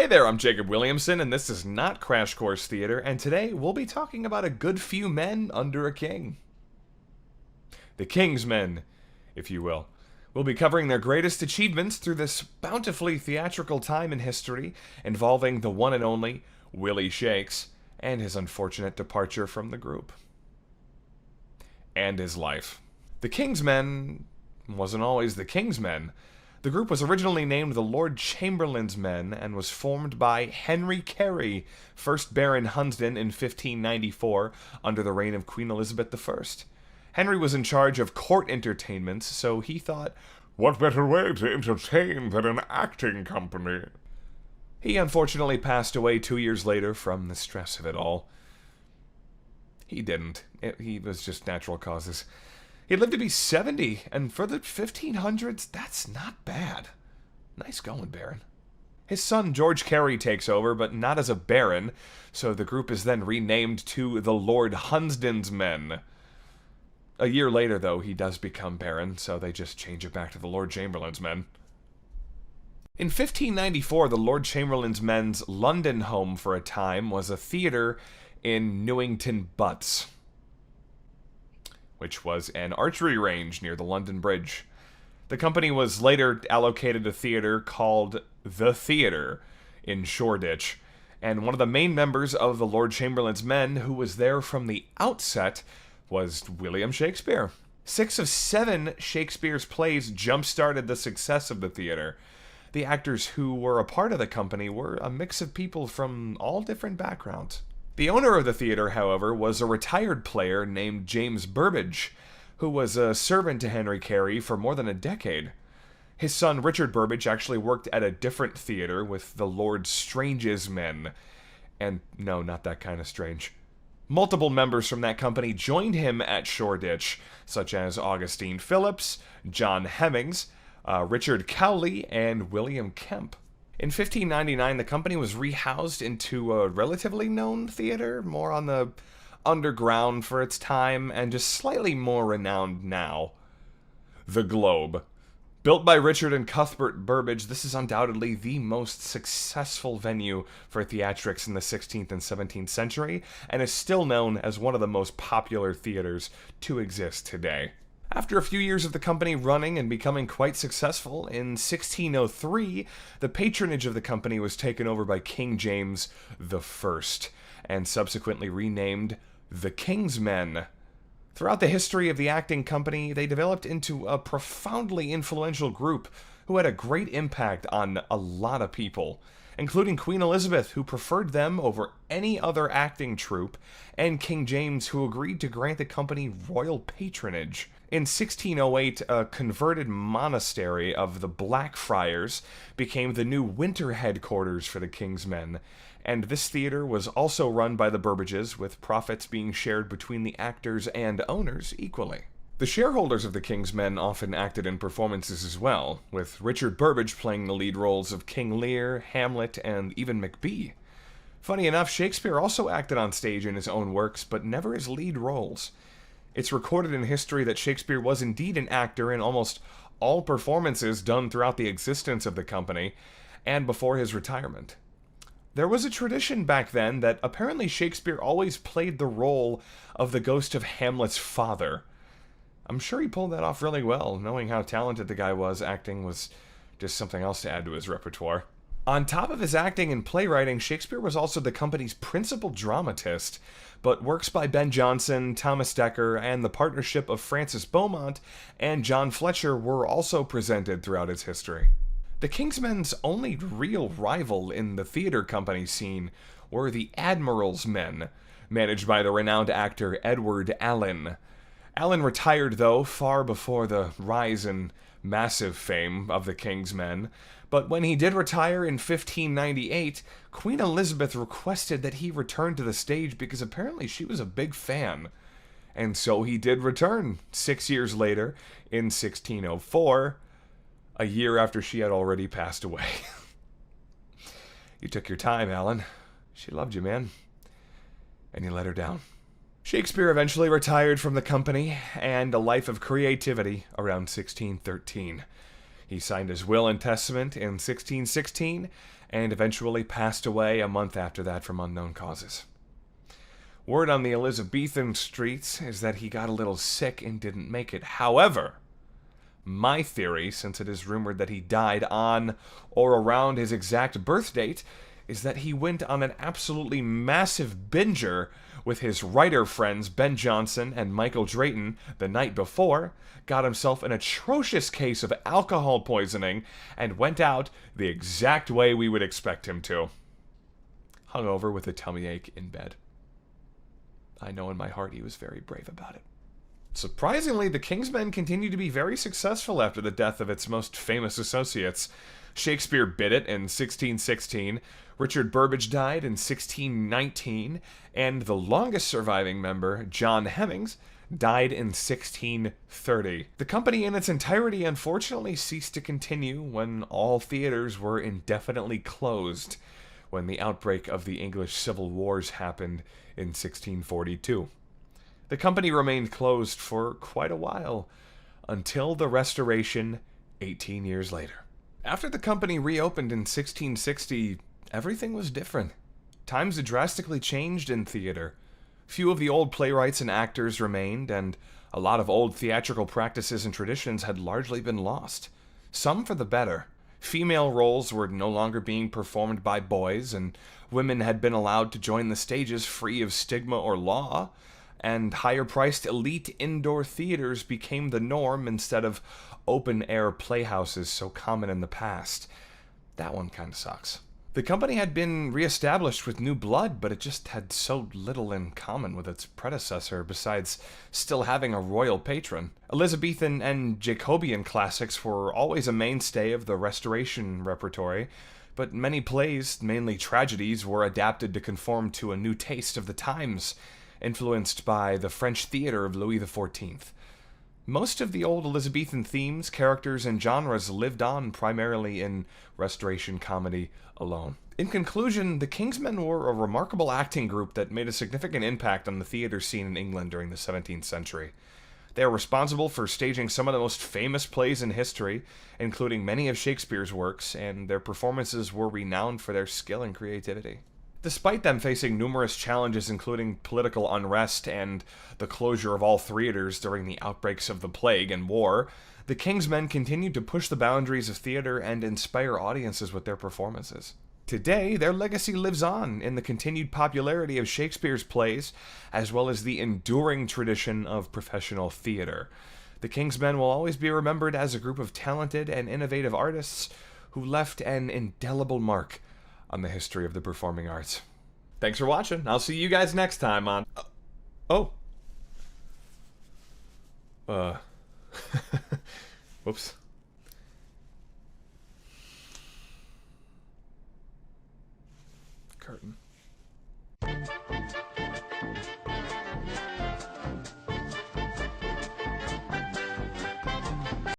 Hey there, I'm Jacob Williamson, and this is not Crash Course Theater, and today we'll be talking about a good few men under a king. The King's Men, if you will. We'll be covering their greatest achievements through this bountifully theatrical time in history, involving the one and only Willie Shakes, and his unfortunate departure from the group. And his life. The King's Men wasn't always the King's Men. The group was originally named the Lord Chamberlain's Men and was formed by Henry Carey, 1st Baron Hunsdon in 1594 under the reign of Queen Elizabeth I. Henry was in charge of court entertainments, so he thought, what better way to entertain than an acting company? He unfortunately passed away 2 years later from the stress of it all. He didn't. He was just natural causes. He lived to be 70, and for the 1500s, that's not bad. Nice going, Baron. His son George Carey takes over, but not as a baron, so the group is then renamed to the Lord Hunsdon's Men. A year later, though, he does become baron, so they just change it back to the Lord Chamberlain's Men. In 1594, the Lord Chamberlain's Men's London home for a time was a theater in Newington Butts, which was an archery range near the London Bridge. The company was later allocated a theater called The Theater in Shoreditch, and one of the main members of the Lord Chamberlain's Men who was there from the outset was William Shakespeare. 6 of 7 Shakespeare's plays jump-started the success of the theater. The actors who were a part of the company were a mix of people from all different backgrounds. The owner of the theater, however, was a retired player named James Burbage, who was a servant to Henry Carey for more than a decade. His son Richard Burbage actually worked at a different theater with the Lord Strange's Men. And no, not that kind of strange. Multiple members from that company joined him at Shoreditch, such as Augustine Phillips, John Hemmings, Richard Cowley, and William Kemp. In 1599, the company was rehoused into a relatively known theater, more on the underground for its time, and just slightly more renowned now. The Globe. Built by Richard and Cuthbert Burbage, this is undoubtedly the most successful venue for theatrics in the 16th and 17th century, and is still known as one of the most popular theaters to exist today. After a few years of the company running and becoming quite successful, in 1603, the patronage of the company was taken over by King James I, and subsequently renamed the King's Men. Throughout the history of the acting company, they developed into a profoundly influential group who had a great impact on a lot of people, including Queen Elizabeth, who preferred them over any other acting troupe, and King James, who agreed to grant the company royal patronage. In 1608, a converted monastery of the Blackfriars became the new winter headquarters for the King's Men, and this theater was also run by the Burbages, with profits being shared between the actors and owners equally. The shareholders of the King's Men often acted in performances as well, with Richard Burbage playing the lead roles of King Lear, Hamlet, and even Macbeth. Funny enough, Shakespeare also acted on stage in his own works, but never as lead roles. It's recorded in history that Shakespeare was indeed an actor in almost all performances done throughout the existence of the company, and before his retirement. There was a tradition back then that apparently Shakespeare always played the role of the ghost of Hamlet's father. I'm sure he pulled that off really well. Knowing how talented the guy was, acting was just something else to add to his repertoire. On top of his acting and playwriting, Shakespeare was also the company's principal dramatist, but works by Ben Jonson, Thomas Dekker, and the partnership of Francis Beaumont and John Fletcher were also presented throughout its history. The King's Men's only real rival in the theater company scene were the Admiral's Men, managed by the renowned actor Edward Alleyn. Alleyn retired, though, far before the rise in massive fame of the King's Men, but when he did retire in 1598, Queen Elizabeth requested that he return to the stage because apparently she was a big fan. And so he did return 6 years later, in 1604, a year after she had already passed away. You took your time, Alleyn. She loved you, man. And you let her down. Shakespeare eventually retired from the company and a life of creativity around 1613. He signed his will and testament in 1616 and eventually passed away a month after that from unknown causes. Word on the Elizabethan streets is that he got a little sick and didn't make it. However, my theory, since it is rumored that he died on or around his exact birth date, is that he went on an absolutely massive binger with his writer friends Ben Jonson and Michael Drayton the night before, got himself an atrocious case of alcohol poisoning, and went out the exact way we would expect him to. Hungover with a tummy ache in bed. I know in my heart he was very brave about it. Surprisingly, the King's Men continued to be very successful after the death of its most famous associates. Shakespeare bid it in 1616, Richard Burbage died in 1619, and the longest surviving member, John Hemmings, died in 1630. The company in its entirety unfortunately ceased to continue when all theaters were indefinitely closed when the outbreak of the English Civil Wars happened in 1642. The company remained closed for quite a while, until the Restoration 18 years later. After the company reopened in 1660, everything was different. Times had drastically changed in theater. Few of the old playwrights and actors remained, and a lot of old theatrical practices and traditions had largely been lost. Some for the better. Female roles were no longer being performed by boys, and women had been allowed to join the stages free of stigma or law, and higher-priced elite indoor theaters became the norm instead of open-air playhouses so common in the past. That one kind of sucks. The company had been reestablished with new blood, but it just had so little in common with its predecessor besides still having a royal patron. Elizabethan and Jacobean classics were always a mainstay of the Restoration repertory, but many plays, mainly tragedies, were adapted to conform to a new taste of the times, influenced by the French theater of Louis XIV. Most of the old Elizabethan themes, characters, and genres lived on primarily in Restoration comedy alone. In conclusion, the King's Men were a remarkable acting group that made a significant impact on the theater scene in England during the 17th century. They are responsible for staging some of the most famous plays in history, including many of Shakespeare's works, and their performances were renowned for their skill and creativity. Despite them facing numerous challenges including political unrest and the closure of all theaters during the outbreaks of the plague and war, the King's Men continued to push the boundaries of theater and inspire audiences with their performances. Today, their legacy lives on in the continued popularity of Shakespeare's plays, as well as the enduring tradition of professional theater. The King's Men will always be remembered as a group of talented and innovative artists who left an indelible mark on the history of the performing arts. Thanks for watching. I'll see you guys next time on... Whoops. Curtain.